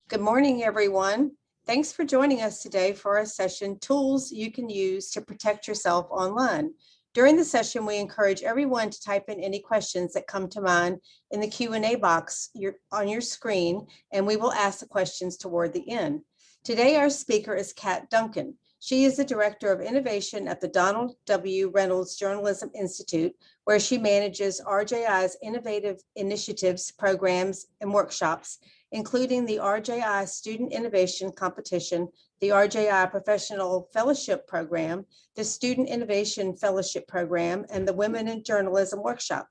Good morning, everyone. Thanks for joining us today for our session, Tools You Can Use to Protect Yourself Online. During the session, we encourage everyone to type in any questions that come to mind in the Q&A box on your screen, and we will ask the questions toward the end. Today, our speaker is Kat Duncan. She is the Director of Innovation at the Donald W. Reynolds Journalism Institute, where she manages RJI's innovative initiatives, programs, and workshops, including the RJI Student Innovation Competition, the RJI Professional Fellowship Program, the Student Innovation Fellowship Program, and the Women in Journalism Workshop.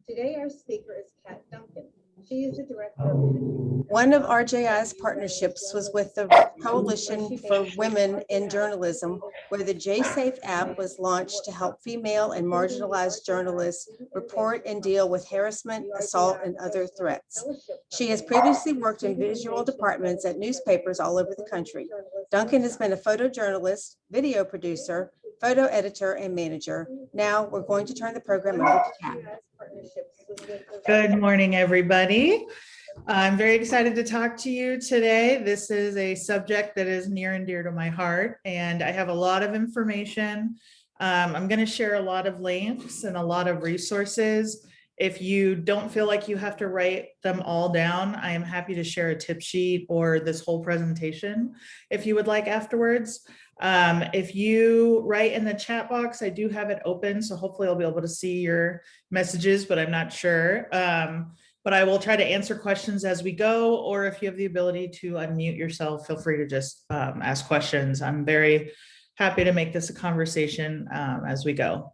Today, our speaker is Kat Duncan. She is the director. One of RJI's partnerships was with the Coalition for Women in Journalism, where the JSafe app was launched to help female and marginalized journalists report and deal with harassment, assault, and other threats. She has previously worked in visual departments at newspapers all over the country. Duncan has been a photojournalist, video producer, photo editor, and manager. Now we're going to turn the program over to Kat. Good morning, everybody. I'm very excited to talk to you today. This is a subject that is near and dear to my heart, and I have a lot of information. I'm going to share a lot of links and a lot of resources. If you don't feel like you have to write them all down, I am happy to share a tip sheet or this whole presentation if you would like afterwards. If you write in the chat box, I do have it open, so hopefully I'll be able to see your messages, but I'm not sure. But I will try to answer questions as we go, or if you have the ability to unmute yourself, feel free to just ask questions. I'm very happy to make this a conversation as we go.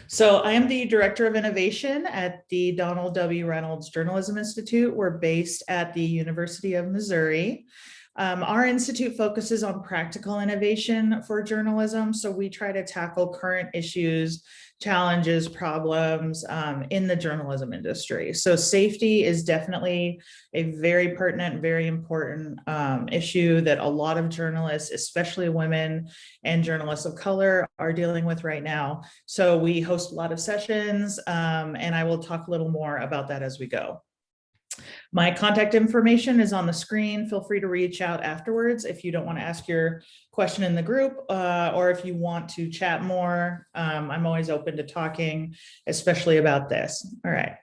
So I am the Director of Innovation at the Donald W. Reynolds Journalism Institute. We're based at the University of Missouri. Our institute focuses on practical innovation for journalism. So we try to tackle current issues, challenges, problems in the journalism industry. So safety is definitely a very pertinent, very important issue that a lot of journalists, especially women and journalists of color, are dealing with right now. So we host a lot of sessions, and I will talk a little more about that as we go. My contact information is on the screen. Feel free to reach out afterwards if you don't want to ask your question in the group, or if you want to chat more. I'm always open to talking, especially about this. All right.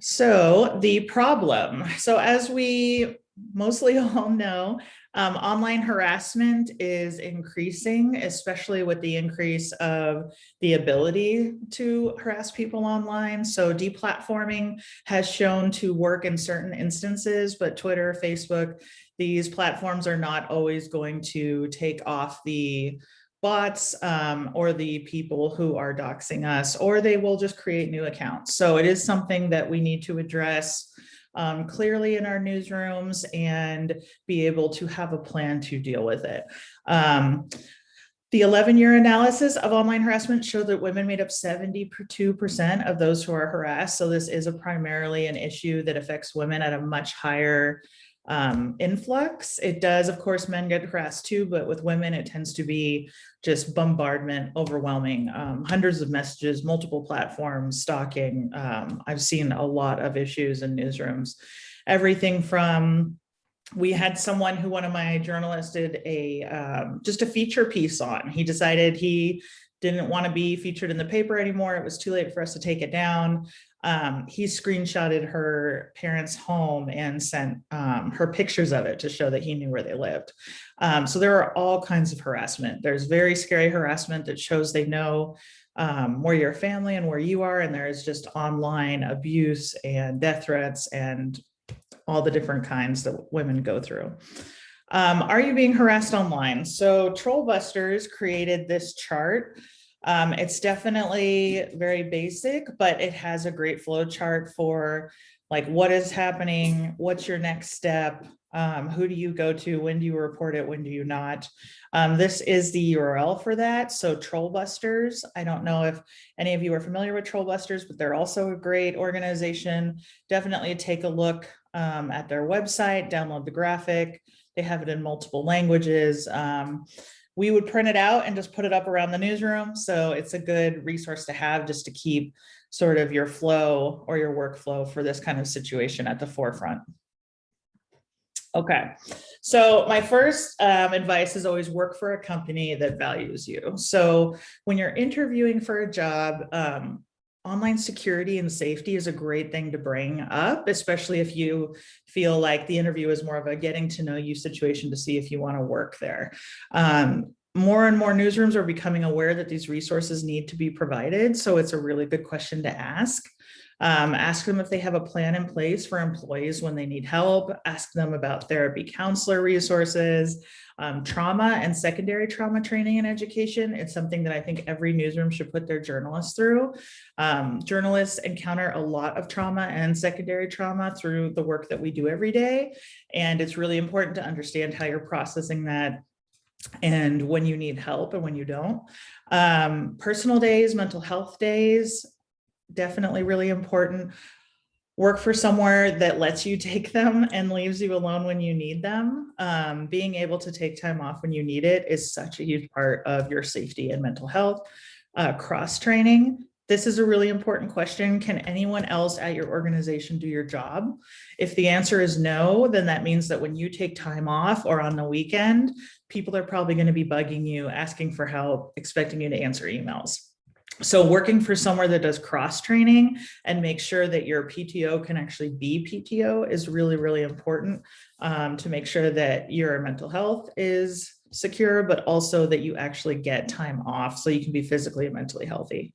So the problem. So as we mostly all know, online harassment is increasing, especially with the increase of the ability to harass people online. So deplatforming has shown to work in certain instances, but Twitter, Facebook, these platforms are not always going to take off the bots or the people who are doxing us, or they will just create new accounts. So it is something that we need to address clearly in our newsrooms and be able to have a plan to deal with it. The 11-year analysis of online harassment showed that women made up 72% of those who are harassed. So this is primarily an issue that affects women at a much higher influx. It does, of course, men get harassed too, but with women, it tends to be just bombardment, overwhelming, hundreds of messages, multiple platforms, stalking. I've seen a lot of issues in newsrooms, everything from, we had someone who one of my journalists did just a feature piece on. He decided he didn't want to be featured in the paper anymore. It was too late for us to take it down. He screenshotted her parents' home and sent her pictures of it to show that he knew where they lived. So there are all kinds of harassment. There's very scary harassment that shows they know where your family and where you are, and there's just online abuse and death threats and all the different kinds that women go through. Are you being harassed online? So Trollbusters created this chart. It's definitely very basic, but it has a great flow chart for like what is happening, what's your next step, who do you go to, when do you report it, when do you not. This is the URL for that. So Trollbusters, I don't know if any of you are familiar with Trollbusters, but they're also a great organization. Definitely take a look at their website, download the graphic. They have it in multiple languages. We would print it out and just put it up around the newsroom. So it's a good resource to have just to keep sort of your flow or your workflow for this kind of situation at the forefront. Okay, so my first advice is always work for a company that values you. So when you're interviewing for a job, online security and safety is a great thing to bring up, especially if you feel like the interview is more of a getting to know you situation to see if you want to work there. More and more newsrooms are becoming aware that these resources need to be provided. So it's a really good question to ask. Ask them if they have a plan in place for employees when they need help. Ask them about therapy counselor resources, trauma and secondary trauma training and education. It's something that I think every newsroom should put their journalists through. Journalists encounter a lot of trauma and secondary trauma through the work that we do every day. And it's really important to understand how you're processing that and when you need help and when you don't. Personal days, mental health days, definitely really important. Work for somewhere that lets you take them and leaves you alone when you need them. Being able to take time off when you need it is such a huge part of your safety and mental health. Cross training. This is a really important question. Can anyone else at your organization do your job? If the answer is no, then that means that when you take time off or on the weekend, people are probably going to be bugging you, asking for help, expecting you to answer emails. So working for somewhere that does cross training and make sure that your PTO can actually be PTO is really, really important to make sure that your mental health is secure, but also that you actually get time off so you can be physically and mentally healthy.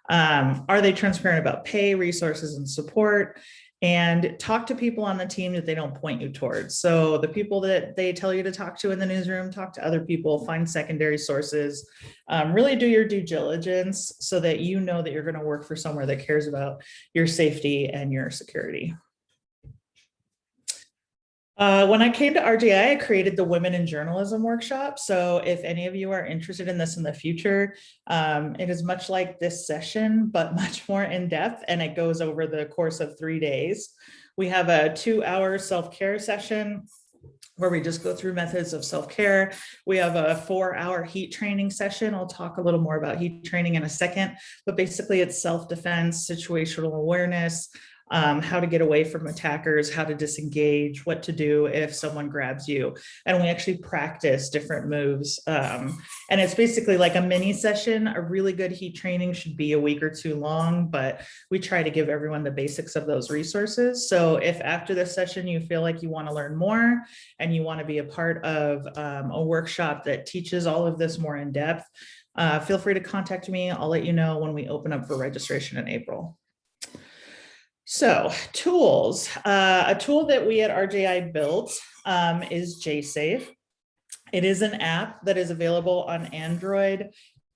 Are they transparent about pay, resources, and support? And talk to people on the team that they don't point you towards. So the people that they tell you to talk to in the newsroom, talk to other people, find secondary sources, really do your due diligence so that you know that you're going to work for somewhere that cares about your safety and your security. When I came to RJI, I created the Women in Journalism workshop. So if any of you are interested in this in the future, it is much like this session, but much more in depth, and it goes over the course of 3 days. We have a 2-hour self-care session where we just go through methods of self-care. We have a 4-hour heat training session. I'll talk a little more about heat training in a second, but basically it's self-defense, situational awareness, how to get away from attackers, how to disengage, what to do if someone grabs you. And we actually practice different moves. And it's basically like a mini session. A really good heat training should be a week or 2 long, but we try to give everyone the basics of those resources. So if after this session you feel like you want to learn more and you want to be a part of a workshop that teaches all of this more in depth, feel free to contact me. I'll let you know when we open up for registration in April. So tools, a tool that we at RJI built is JSafe. It is an app that is available on Android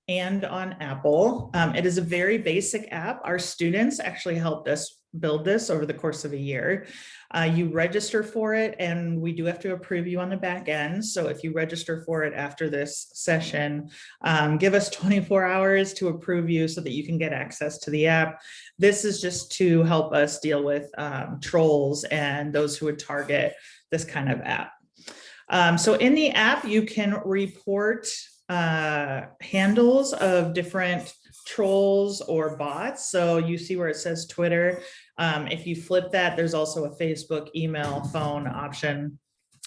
and on Apple. It is a very basic app. Our students actually helped us build this over the course of a year. You register for it, and we do have to approve you on the back end. So if you register for it after this session, give us 24 hours to approve you so that you can get access to the app. This is just to help us deal with trolls and those who would target this kind of app. So in the app, you can report handles of different trolls or bots. So you see where it says Twitter. If you flip that, there's also a Facebook, email, phone option.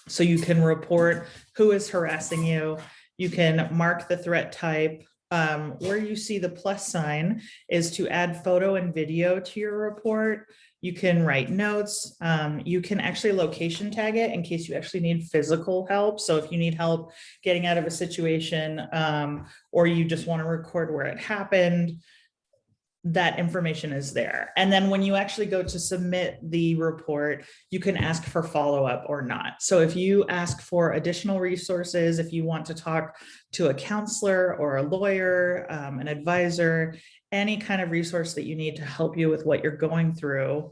So you can report who is harassing you. You can mark the threat type. Where you see the plus sign is to add photo and video to your report. You can write notes. You can actually location tag it in case you actually need physical help. So if you need help getting out of a situation, or you just want to record where it happened, that information is there. And then when you actually go to submit the report, you can ask for follow-up or not. So if you ask for additional resources, if you want to talk to a counselor or a lawyer, an advisor, any kind of resource that you need to help you with what you're going through,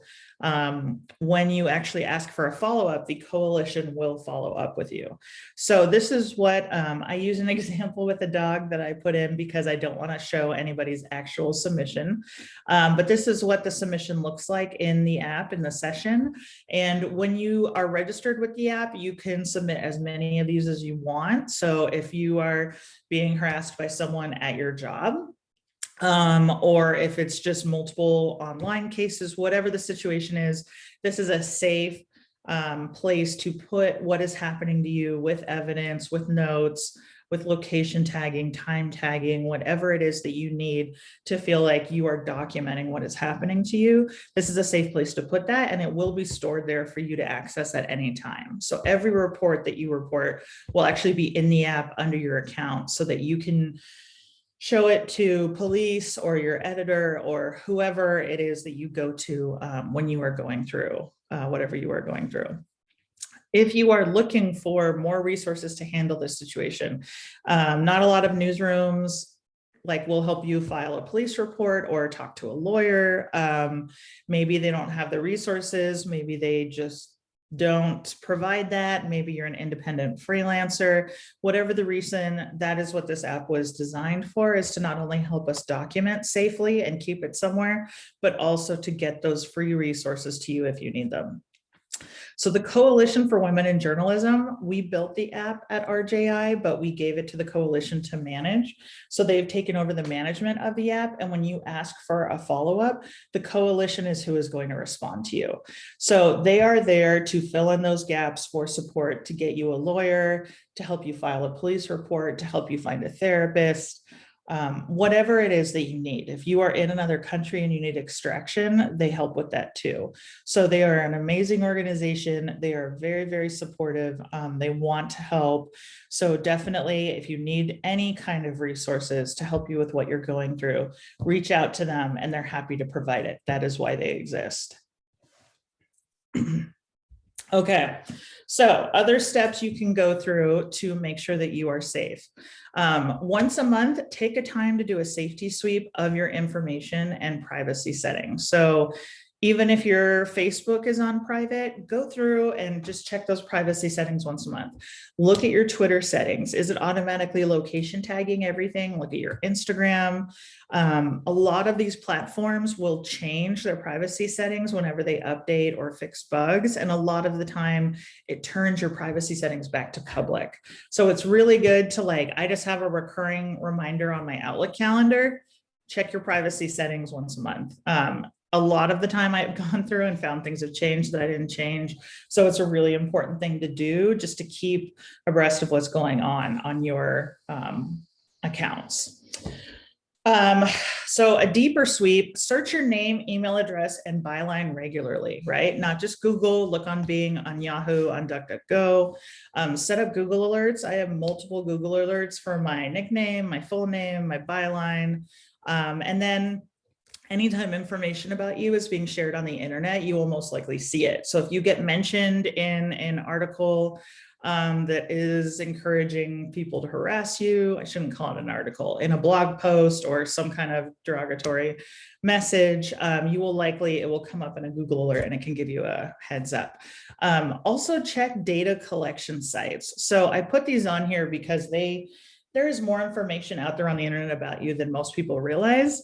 when you actually ask for a follow-up, the coalition will follow up with you. So this is what I use an example with a dog that I put in because I don't want to show anybody's actual submission. But this is what the submission looks like in the app in the session. And when you are registered with the app, you can submit as many of these as you want. So if you are being harassed by someone at your job, or if it's just multiple online cases, whatever the situation is, this is a safe, place to put what is happening to you with evidence, with notes, with location tagging, time tagging, whatever it is that you need to feel like you are documenting what is happening to you. This is a safe place to put that, and it will be stored there for you to access at any time. So every report that you report will actually be in the app under your account so that you can show it to police or your editor or whoever it is that you go to when you are going through whatever you are going through. If you are looking for more resources to handle this situation, not a lot of newsrooms will help you file a police report or talk to a lawyer. Maybe they don't have the resources. Maybe they just don't provide that. Maybe you're an independent freelancer. Whatever the reason, that is what this app was designed for, is to not only help us document safely and keep it somewhere, but also to get those free resources to you if you need them. So the Coalition for Women in Journalism, we built the app at RJI, but we gave it to the coalition to manage. So they've taken over the management of the app. And when you ask for a follow-up, the coalition is who is going to respond to you. So they are there to fill in those gaps for support, to get you a lawyer, to help you file a police report, to help you find a therapist. Whatever it is that you need. If you are in another country and you need extraction, they help with that too. So they are an amazing organization. They are very, very supportive. They want to help. So definitely, if you need any kind of resources to help you with what you're going through, reach out to them and they're happy to provide it. That is why they exist. Okay, so other steps you can go through to make sure that you are safe. Once a month, take a time to do a safety sweep of your information and privacy settings. So even if your Facebook is on private, go through and just check those privacy settings once a month. Look at your Twitter settings. Is it automatically location tagging everything? Look at your Instagram. A lot of these platforms will change their privacy settings whenever they update or fix bugs. And a lot of the time it turns your privacy settings back to public. So it's really good to I just have a recurring reminder on my Outlook calendar, check your privacy settings once a month. A lot of the time I've gone through and found things have changed that I didn't change. So it's a really important thing to do just to keep abreast of what's going on your accounts. So a deeper sweep, search your name, email address, and byline regularly, right? Not just Google, look on Bing, on Yahoo, on DuckDuckGo. Set up Google alerts. I have multiple Google alerts for my nickname, my full name, my byline. And then anytime information about you is being shared on the internet, you will most likely see it. So if you get mentioned in an article that is encouraging people to harass you, I shouldn't call it an article, in a blog post or some kind of derogatory message, it will come up in a Google alert and it can give you a heads up. Also check data collection sites. So I put these on here because there is more information out there on the internet about you than most people realize.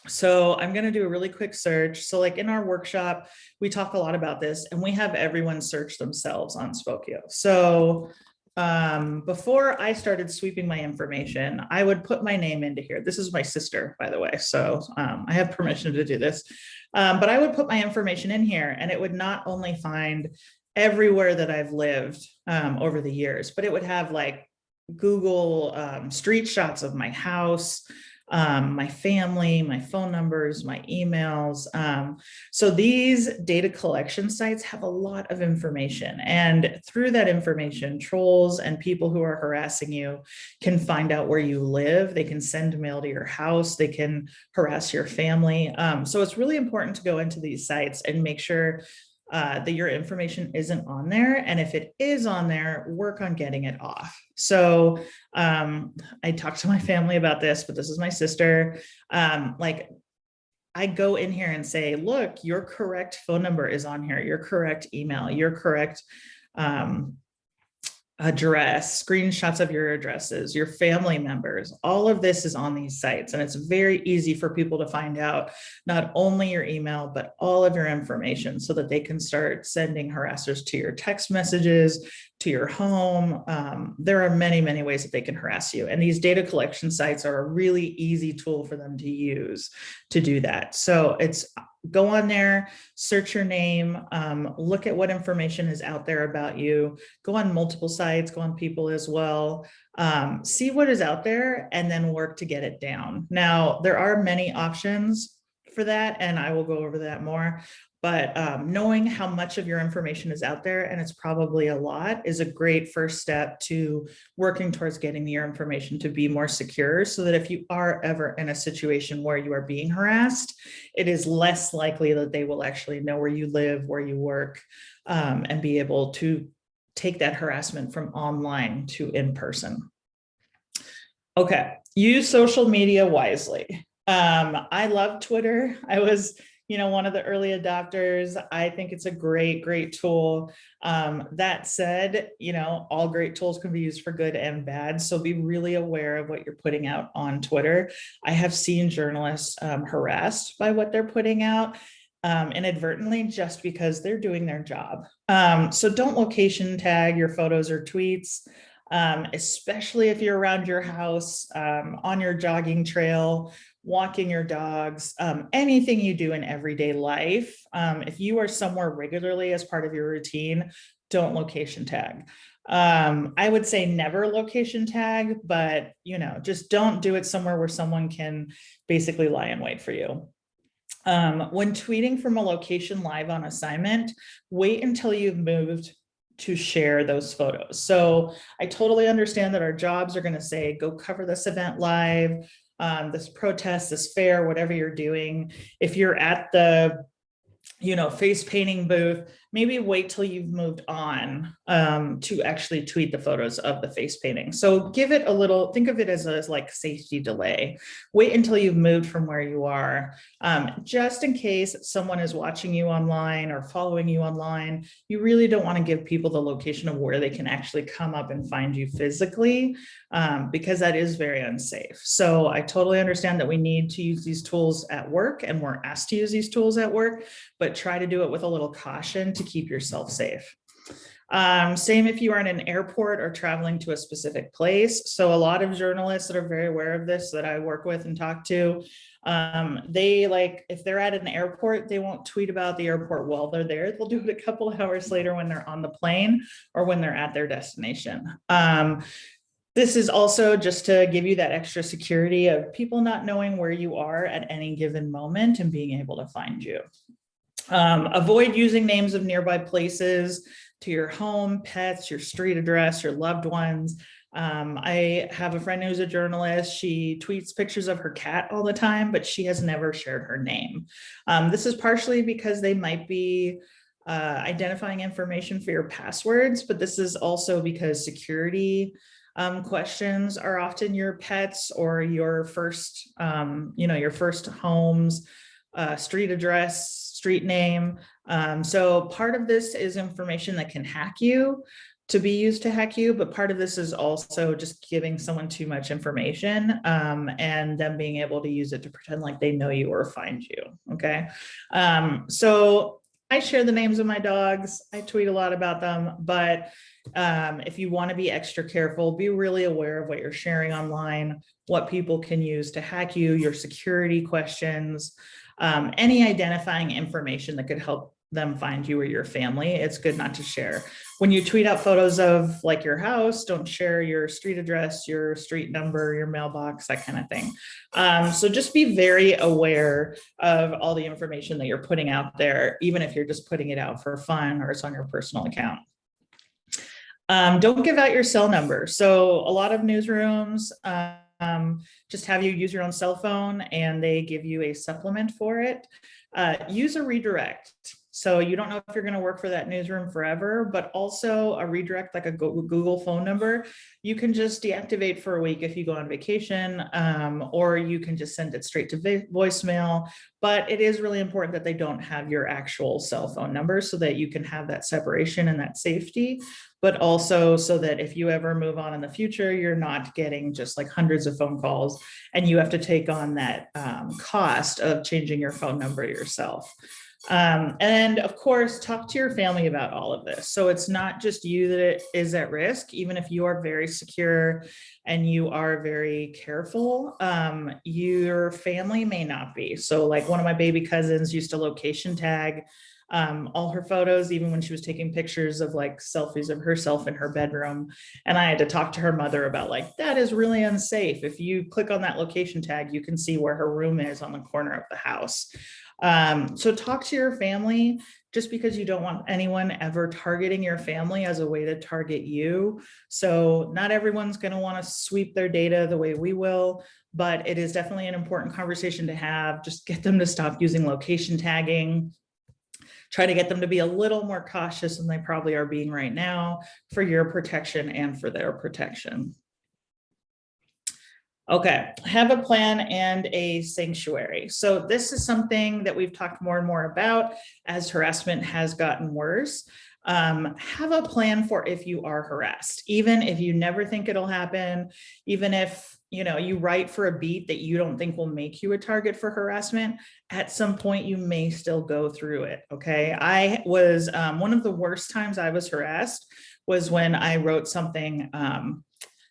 So I'm going to do a really quick search. So in our workshop, we talk a lot about this and we have everyone search themselves on Spokeo. So before I started sweeping my information, I would put my name into here. This is my sister, by the way. So I have permission to do this, but I would put my information in here and it would not only find everywhere that I've lived over the years, but it would have Google street shots of my house, my family, my phone numbers, my emails. So these data collection sites have a lot of information. And through that information, trolls and people who are harassing you can find out where you live. They can send mail to your house. They can harass your family. So it's really important to go into these sites and make sure that your information isn't on there. And if it is on there, work on getting it off. So I talked to my family about this, but this is my sister. I go in here and say, look, your correct phone number is on here, your correct email, your correct address, screenshots of your addresses, your family members, all of this is on these sites. And it's very easy for people to find out not only your email, but all of your information so that they can start sending harassers to your text messages, to your home. There are many, many ways that they can harass you. And these data collection sites are a really easy tool for them to use to do that. So it's go on there, search your name, look at what information is out there about you, go on multiple sites, go on People as well, see what is out there, and then work to get it down. Now, there are many options for that, and I will go over that more. But knowing how much of your information is out there, and it's probably a lot, is a great first step to working towards getting your information to be more secure, so that if you are ever in a situation where you are being harassed, it is less likely that they will actually know where you live, where you work, and be able to take that harassment from online to in person. Okay, use social media wisely. I love Twitter. I was one of the early adopters. I think it's a great tool. That said, all great tools can be used for good and bad. So be really aware of what you're putting out on Twitter. I have seen journalists harassed by what they're putting out inadvertently, just because they're doing their job. So don't location tag your photos or tweets, especially if you're around your house, on your jogging trail, walking your dogs, anything you do in everyday life. If you are somewhere regularly as part of your routine, don't location tag. I would say never location tag, but just don't do it somewhere where someone can basically lie in wait for you. When tweeting from a location live on assignment, wait until you've moved to share those photos. So I totally understand that our jobs are going to say, go cover this event live, this protest, this fair, whatever you're doing. If you're at the face painting booth, maybe wait till you've moved on to actually tweet the photos of the face painting. So give it a little, think of it as a like safety delay. Wait until you've moved from where you are, just in case someone is watching you online or following you online. You really don't want to give people the location of where they can actually come up and find you physically, because that is very unsafe. So I totally understand that we need to use these tools at work, and we're asked to use these tools at work, but try to do it with a little caution to keep yourself safe. Same if you are in an airport or traveling to a specific place. So a lot of journalists that are very aware of this that I work with and talk to, if they're at an airport, they won't tweet about the airport while they're there. They'll do it a couple of hours later when they're on the plane or when they're at their destination. This is also just to give you that extra security of people not knowing where you are at any given moment and being able to find you. Avoid using names of nearby places to your home, pets, your street address, your loved ones. I have a friend who's a journalist. She tweets pictures of her cat all the time, but she has never shared her name. This is partially because they might be identifying information for your passwords, but this is also because security questions are often your pets or your first, your first home's street address, street name. So part of this is information that can hack you, to be used to hack you, but part of this is also just giving someone too much information and them being able to use it to pretend like they know you or find you. Okay. So I share the names of my dogs. I tweet a lot about them, but if you want to be extra careful, be really aware of what you're sharing online, what people can use to hack you, your security questions, any identifying information that could help them find you or your family. It's good not to share. When you tweet out photos of like your house, don't share your street address, your street number, your mailbox, that kind of thing. So just be very aware of all the information that you're putting out there, even if you're just putting it out for fun or it's on your personal account. Don't give out your cell number. So a lot of newsrooms just have you use your own cell phone and they give you a supplement for it. Use a redirect. So you don't know if you're going to work for that newsroom forever, but also a redirect like a Google phone number, you can just deactivate for a week if you go on vacation, or you can just send it straight to voicemail. But it is really important that they don't have your actual cell phone number so that you can have that separation and that safety, but also so that if you ever move on in the future, you're not getting just like hundreds of phone calls and you have to take on that cost of changing your phone number yourself. And of course, talk to your family about all of this. So it's not just you that is at risk, even if you are very secure and you are very careful, your family may not be. So like one of my baby cousins used to location tag all her photos, even when she was taking pictures of like selfies of herself in her bedroom. And I had to talk to her mother about like, that is really unsafe. If you click on that location tag, you can see where her room is on the corner of the house. So talk to your family. Just because you don't want anyone ever targeting your family as a way to target you. So not everyone's going to want to sweep their data the way we will, but it is definitely an important conversation to have. Just get them to stop using location tagging. Try to get them to be a little more cautious than they probably are being right now for your protection and for their protection. Okay, have a plan and a sanctuary. So this is something that we've talked more and more about as harassment has gotten worse. Have a plan for if you are harassed, even if you never think it'll happen, even if you write for a beat that you don't think will make you a target for harassment, at some point you may still go through it. Okay, I was one of the worst times I was harassed was when I wrote something.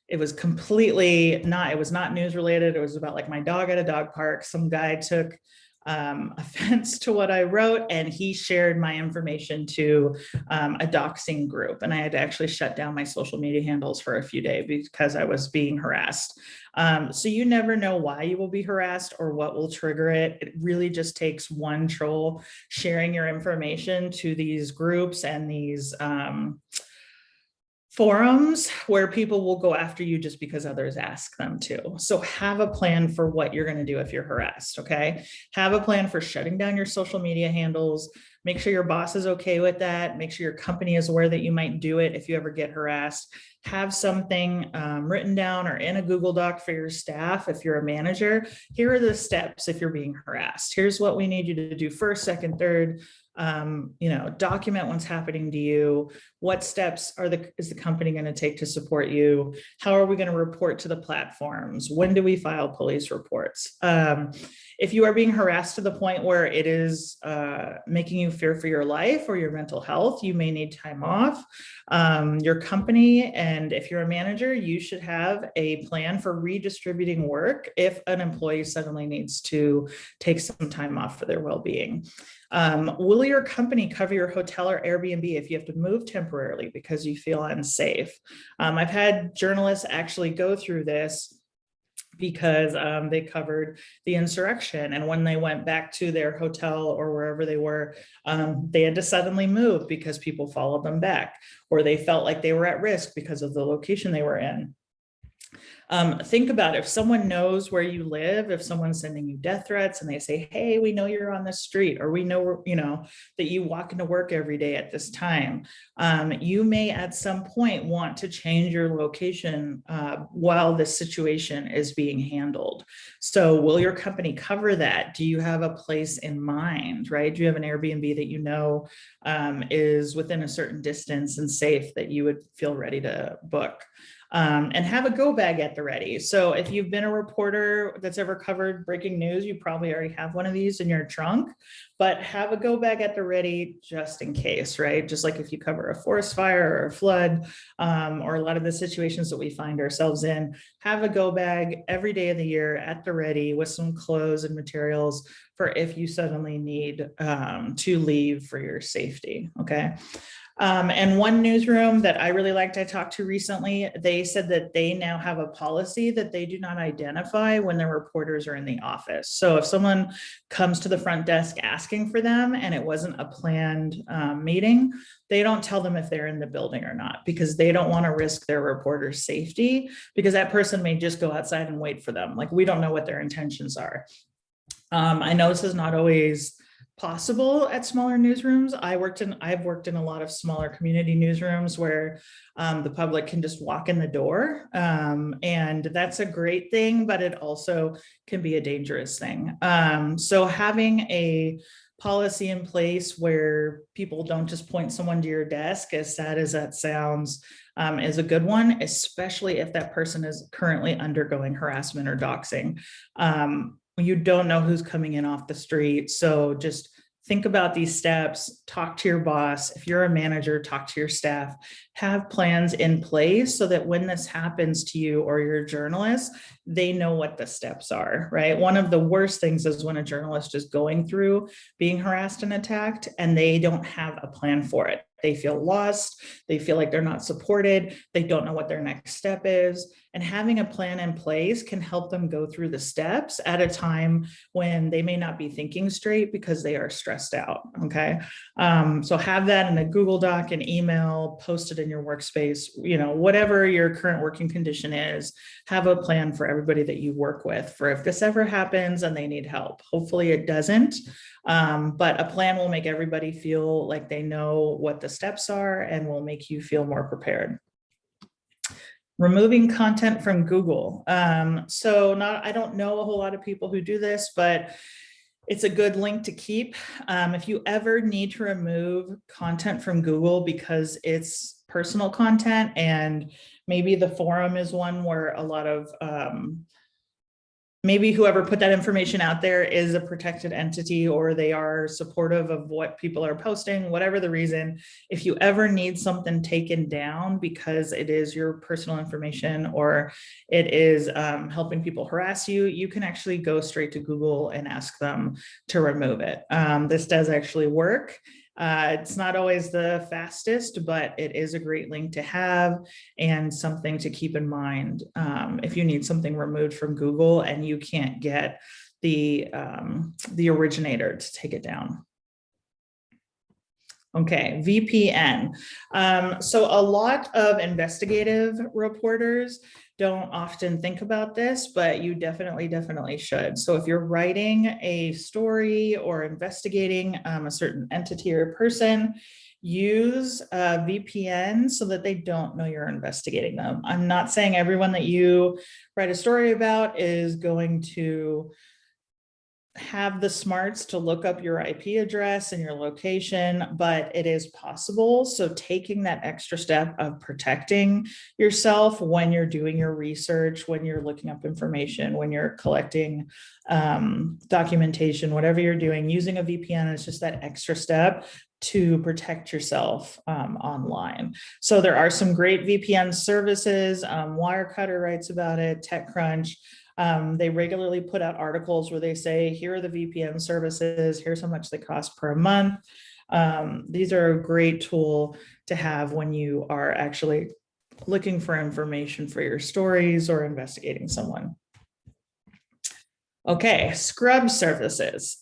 It was completely not, it was not news related. It was about like my dog at a dog park. Some guy took offense to what I wrote and he shared my information to a doxing group. And I had to actually shut down my social media handles for a few days because I was being harassed. So you never know why you will be harassed or what will trigger it. It really just takes one troll sharing your information to these groups and these forums where people will go after you just because others ask them to. So have a plan for what you're going to do if you're harassed. Okay. Have a plan for shutting down your social media handles. Make sure your boss is okay with that. Make sure your company is aware that you might do it if you ever get harassed. Have something written down or in a Google Doc for your staff. If you're a manager, here are the steps if you're being harassed. Here's what we need you to do first, second, third. Document what's happening to you. What steps is the company going to take to support you? How are we going to report to the platforms? When do we file police reports? If you are being harassed to the point where it is making you fear for your life or your mental health, you may need time off. Your company, and if you're a manager, you should have a plan for redistributing work if an employee suddenly needs to take some time off for their well-being. Will your company cover your hotel or Airbnb if you have to move temporarily because you feel unsafe? I've had journalists actually go through this because they covered the insurrection. And when they went back to their hotel or wherever they were, they had to suddenly move because people followed them back, or they felt like they were at risk because of the location they were in. Think about if someone knows where you live, if someone's sending you death threats and they say, hey, we know you're on the street, or we know, that you walk into work every day at this time. You may at some point want to change your location while this situation is being handled. So will your company cover that? Do you have a place in mind, right? Do you have an Airbnb that is within a certain distance and safe that you would feel ready to book? And have a go bag at the ready. So if you've been a reporter that's ever covered breaking news, you probably already have one of these in your trunk, but have a go bag at the ready just in case, right? Just like if you cover a forest fire or a flood, or a lot of the situations that we find ourselves in, have a go bag every day of the year at the ready with some clothes and materials for if you suddenly need to leave for your safety, okay? And one newsroom that I really liked, I talked to recently, they said that they now have a policy that they do not identify when their reporters are in the office. So if someone comes to the front desk asking for them and it wasn't a planned meeting, they don't tell them if they're in the building or not, because they don't want to risk their reporter's safety, because that person may just go outside and wait for them. Like, we don't know what their intentions are. I know this is not always possible at smaller newsrooms. I've worked in a lot of smaller community newsrooms where the public can just walk in the door, and that's a great thing, but it also can be a dangerous thing. So having a policy in place where people don't just point someone to your desk, as sad as that sounds, is a good one, especially if that person is currently undergoing harassment or doxing. You don't know who's coming in off the street. So just think about these steps, talk to your boss. If you're a manager, talk to your staff, have plans in place so that when this happens to you or your journalist, they know what the steps are, right? One of the worst things is when a journalist is going through being harassed and attacked and they don't have a plan for it. They feel lost. They feel like they're not supported. They don't know what their next step is. And having a plan in place can help them go through the steps at a time when they may not be thinking straight because they are stressed out. Okay. So have that in a Google Doc, an email, post it in your workspace, whatever your current working condition is, have a plan for everybody that you work with for if this ever happens and they need help. Hopefully it doesn't. But a plan will make everybody feel like they know what the steps are and will make you feel more prepared. Removing content from Google. I don't know a whole lot of people who do this, but it's a good link to keep. If you ever need to remove content from Google because it's personal content, and maybe the forum is one where a lot of maybe whoever put that information out there is a protected entity or they are supportive of what people are posting, whatever the reason. If you ever need something taken down because it is your personal information or it is helping people harass you, you can actually go straight to Google and ask them to remove it. This does actually work. It's not always the fastest, but it is a great link to have and something to keep in mind if you need something removed from Google and you can't get the originator to take it down. Okay, VPN. So a lot of investigative reporters don't often think about this, but you definitely should. So if you're writing a story or investigating a certain entity or person, use a VPN so that they don't know you're investigating them. I'm not saying everyone that you write a story about is going to have the smarts to look up your IP address and your location, but it is possible. So taking that extra step of protecting yourself when you're doing your research, when you're looking up information, when you're collecting documentation, whatever you're doing, using a VPN is just that extra step to protect yourself online. So there are some great VPN services. Wirecutter writes about it, TechCrunch. They regularly put out articles where they say, here are the VPN services, here's how much they cost per month. These are a great tool to have when you are actually looking for information for your stories or investigating someone. Okay, scrub services.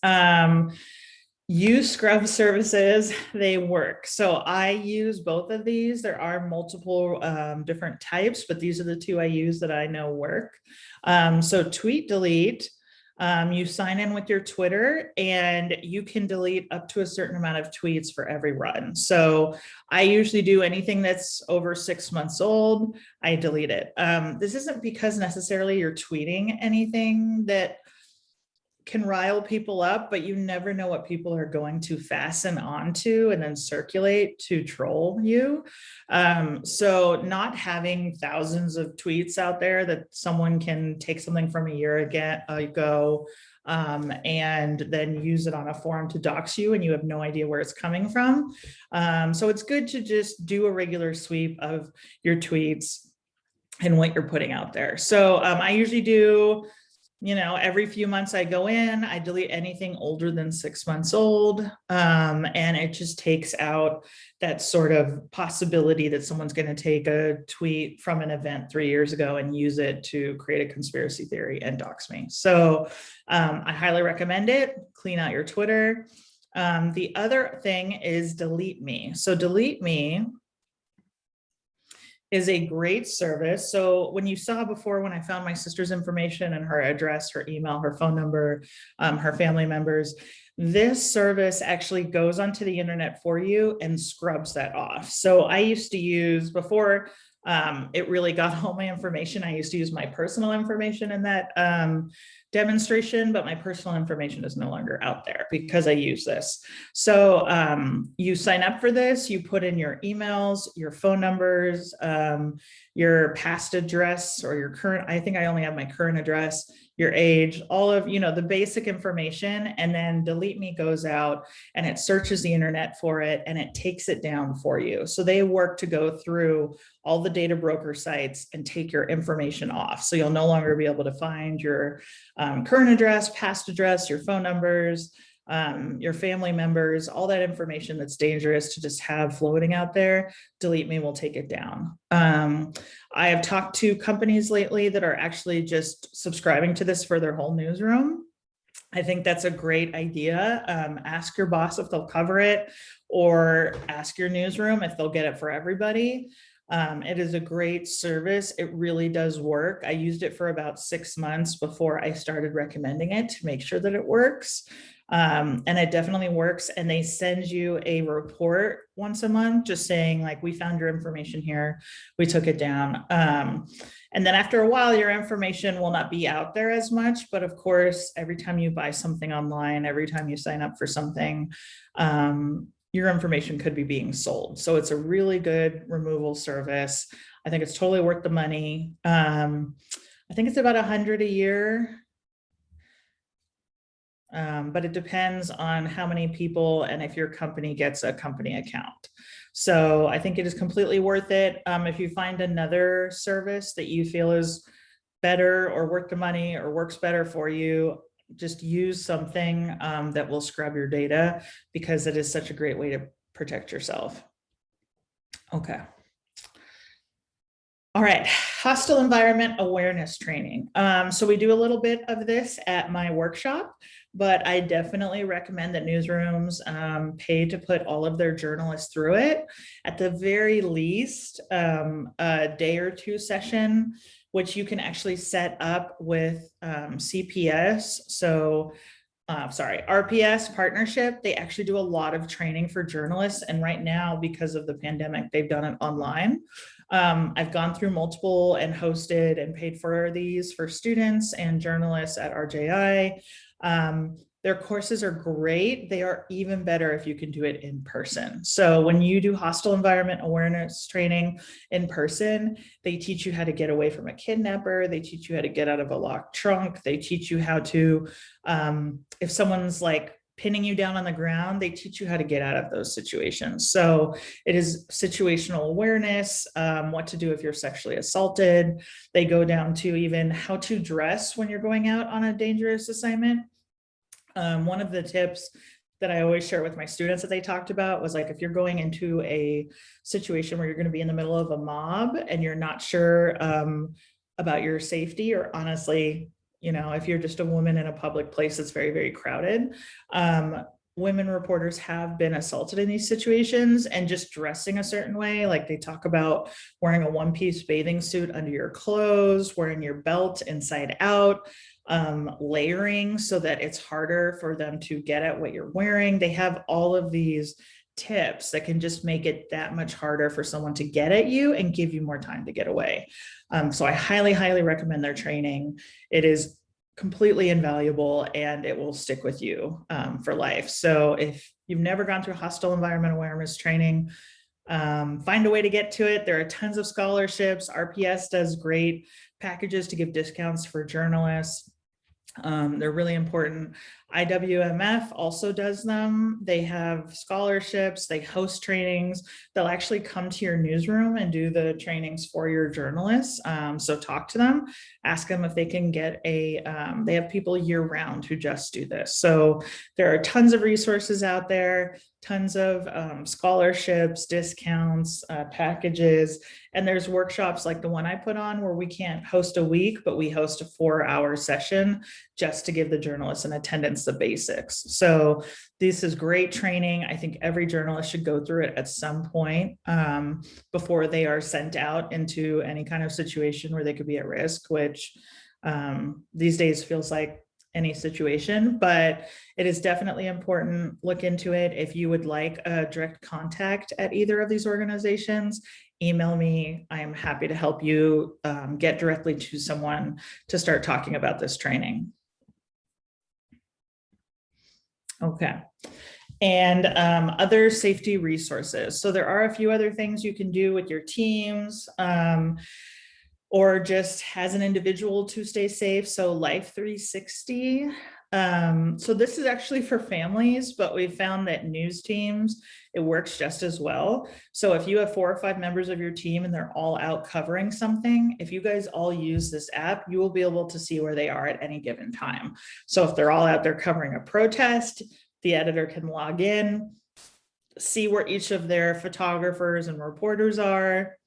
Use scrub services, they work. So I use both of these. There are multiple different types, but these are the two I use that I know work. So Tweet Delete, you sign in with your Twitter and you can delete up to a certain amount of tweets for every run. So I usually do anything that's over 6 months old, I delete it. This isn't because necessarily you're tweeting anything that can rile people up, but you never know what people are going to fasten onto and then circulate to troll you. So not having thousands of tweets out there that someone can take something from a year ago and then use it on a forum to dox you and you have no idea where it's coming from. So it's good to just do a regular sweep of your tweets and what you're putting out there. So I usually do, every few months I go in, I delete anything older than 6 months old. And it just takes out that sort of possibility that someone's going to take a tweet from an event 3 years ago and use it to create a conspiracy theory and dox me. So I highly recommend it. Clean out your Twitter. The other thing is DeleteMe. So DeleteMe is a great service. So when you saw before, when I found my sister's information and her address, her email, her phone number, her family members, this service actually goes onto the internet for you and scrubs that off. So I used to use, before it really got all my information, I used to use my personal information in that demonstration, but my personal information is no longer out there because I use this. So you sign up for this, you put in your emails, your phone numbers, your past address or your current, I think I only have my current address, your age, all of, the basic information. And then DeleteMe goes out and it searches the internet for it and it takes it down for you. So they work to go through all the data broker sites and take your information off. So you'll no longer be able to find your current address, past address, your phone numbers, your family members, all that information that's dangerous to just have floating out there. DeleteMe will take it down. I have talked to companies lately that are actually just subscribing to this for their whole newsroom. I think that's a great idea. Ask your boss if they'll cover it, or ask your newsroom if they'll get it for everybody. It is a great service. It really does work. I used it for about 6 months before I started recommending it to make sure that it works. And it definitely works. And they send you a report once a month, just saying like, we found your information here, we took it down. And then after a while, your information will not be out there as much. But of course, every time you buy something online, every time you sign up for something, your information could be being sold. So it's a really good removal service. I think it's totally worth the money. I think it's about $100 a year. But it depends on how many people and if your company gets a company account. So I think it is completely worth it. If you find another service that you feel is better or worth the money or works better for you, just use something that will scrub your data, because it is such a great way to protect yourself. Okay. All right, hostile environment awareness training. So we do a little bit of this at my workshop, but I definitely recommend that newsrooms pay to put all of their journalists through it. At the very least, a day or two session, which you can actually set up with CPS. So RPS partnership. They actually do a lot of training for journalists. And right now, because of the pandemic, they've done it online. I've gone through multiple and hosted and paid for these for students and journalists at RJI. Their courses are great. They are even better if you can do it in person. So when you do hostile environment awareness training in person, they teach you how to get away from a kidnapper. They teach you how to get out of a locked trunk. They teach you how to, if someone's like pinning you down on the ground, they teach you how to get out of those situations. So it is situational awareness, what to do if you're sexually assaulted. They go down to even how to dress when you're going out on a dangerous assignment. One of the tips that I always share with my students that they talked about was like, if you're going into a situation where you're going to be in the middle of a mob and you're not sure about your safety, or honestly, if you're just a woman in a public place that's very, very crowded, women reporters have been assaulted in these situations, and just dressing a certain way. Like they talk about wearing a one-piece bathing suit under your clothes, wearing your belt inside out, layering so that it's harder for them to get at what you're wearing. They have all of these tips that can just make it that much harder for someone to get at you and give you more time to get away. So I highly, highly recommend their training. It is completely invaluable and it will stick with you for life. So if you've never gone through hostile environment awareness training, find a way to get to it. There are tons of scholarships. RPS does great packages to give discounts for journalists. They're really important. IWMF also does them. They have scholarships, they host trainings. They'll actually come to your newsroom and do the trainings for your journalists. So talk to them, ask them if they can get they have people year round who just do this. So there are tons of resources out there, tons of scholarships, discounts, packages. And there's workshops like the one I put on where we can't host a week, but we host a 4-hour session just to give the journalists in attendance the basics. So this is great training. I think every journalist should go through it at some point before they are sent out into any kind of situation where they could be at risk, which these days feels like any situation, but it is definitely important. Look into it. If you would like a direct contact at either of these organizations, email me. I am happy to help you get directly to someone to start talking about this training. Okay. And other safety resources. So there are a few other things you can do with your teams, or just as an individual to stay safe. So Life 360. So this is actually for families, but we found that news teams, it works just as well. So if you have 4 or 5 members of your team and they're all out covering something, if you guys all use this app, you will be able to see where they are at any given time. So if they're all out there covering a protest, the editor can log in, see where each of their photographers and reporters are.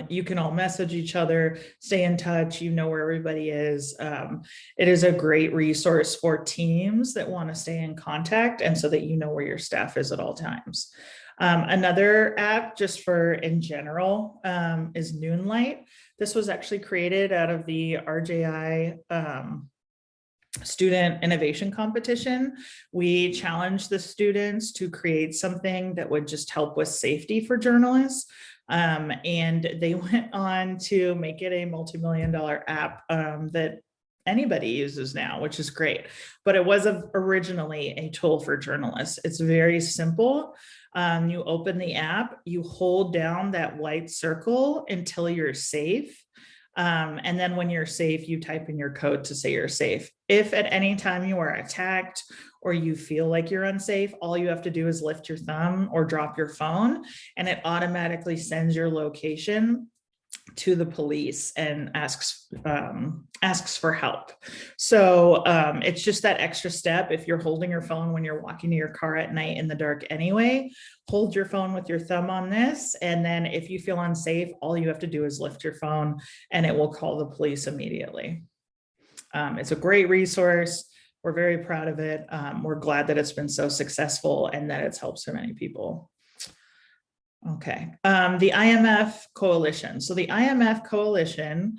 You can all message each other, stay in touch, you know where everybody is. It is a great resource for teams that want to stay in contact and so that you know where your staff is at all times. Another app just for in general is Noonlight. This was actually created out of the RJI student innovation competition. We challenged the students to create something that would just help with safety for journalists. And they went on to make it a multi-million-dollar app that anybody uses now, which is great. But it was originally a tool for journalists. It's very simple. You open the app, you hold down that white circle until you're safe. And then when you're safe, you type in your code to say you're safe. If at any time you are attacked or you feel like you're unsafe, all you have to do is lift your thumb or drop your phone, and it automatically sends your location to the police and asks for help. So it's just that extra step. If you're holding your phone when you're walking to your car at night in the dark anyway, hold your phone with your thumb on this. And then if you feel unsafe, all you have to do is lift your phone and it will call the police immediately. It's a great resource. We're very proud of it. We're glad that it's been so successful and that it's helped so many people. Okay, the IMF Coalition. So the IMF Coalition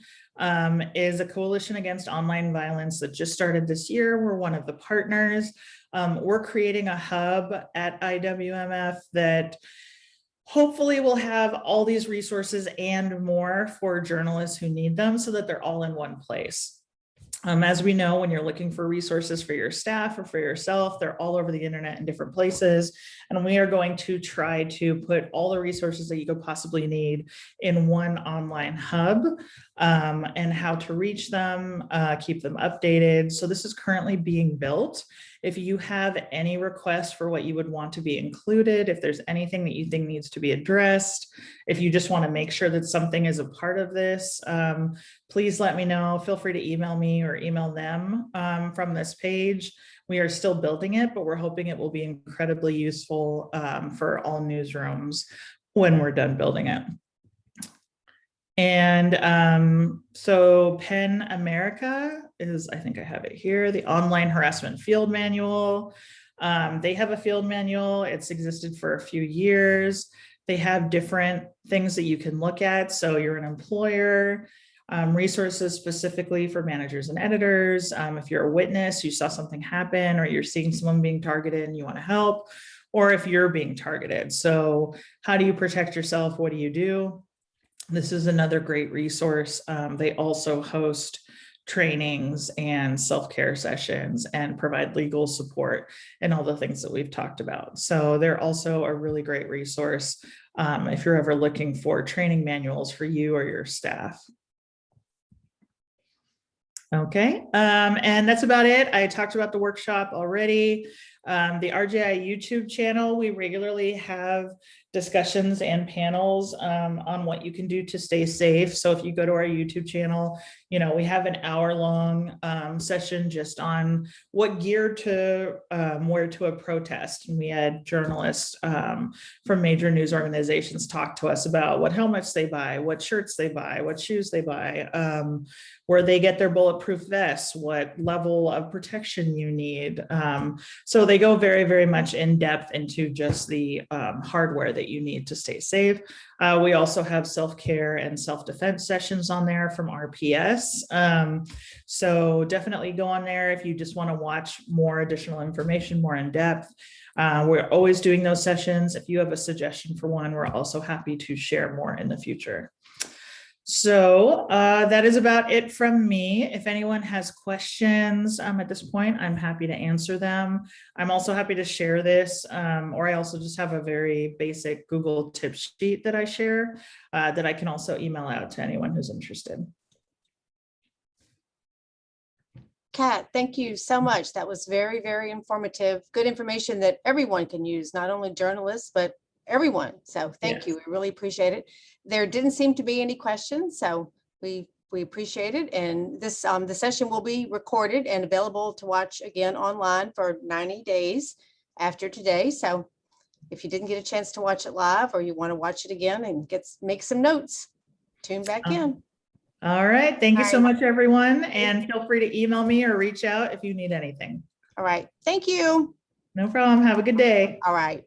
is a coalition against online violence that just started this year. We're one of the partners. We're creating a hub at IWMF that hopefully will have all these resources and more for journalists who need them so that they're all in one place. As we know, when you're looking for resources for your staff or for yourself, they're all over the internet in different places. And we are going to try to put all the resources that you could possibly need in one online hub, and how to reach them, keep them updated. So this is currently being built. If you have any requests for what you would want to be included, if there's anything that you think needs to be addressed, if you just want to make sure that something is a part of this, please let me know. Feel free to email me or email them from this page. We are still building it, but we're hoping it will be incredibly useful for all newsrooms when we're done building it. And so PEN America is, I think I have it here, the online harassment field manual. They have a field manual. It's existed for a few years. They have different things that you can look at. So you're an employer, resources specifically for managers and editors. If you're a witness, you saw something happen, or you're seeing someone being targeted and you want to help, or if you're being targeted. So how do you protect yourself? What do you do? This is another great resource. They also host trainings and self-care sessions and provide legal support and all the things that we've talked about. So they're also a really great resource if you're ever looking for training manuals for you or your staff. Okay, and that's about it. I talked about the workshop already. The RJI YouTube channel, we regularly have discussions and panels on what you can do to stay safe. So if you go to our YouTube channel, you know, we have an hour-long session just on what gear to wear to a protest. And we had journalists from major news organizations talk to us about what helmets they buy, what shirts they buy, what shoes they buy, where they get their bulletproof vests, what level of protection you need. So they go very, very much in depth into just the hardware that you need to stay safe. We also have self-care and self-defense sessions on there from RPS. So definitely go on there if you just want to watch more additional information, more in depth. We're always doing those sessions. If you have a suggestion for one, we're also happy to share more in the future. So that is about it from me. If anyone has questions at this point, I'm happy to answer them. I'm also happy to share this, or I also just have a very basic Google tip sheet that I share that I can also email out to anyone who's interested. Kat, thank you so much. That was very, very informative. Good information that everyone can use, not only journalists, but everyone. So thank you. We really appreciate it. There didn't seem to be any questions, so we appreciate it. And this the session will be recorded and available to watch again online for 90 days after today. So if you didn't get a chance to watch it live, or you want to watch it again and make some notes, tune back in. All right. Thank you so much, everyone. And feel free to email me or reach out if you need anything. All right. Thank you. No problem. Have a good day. All right.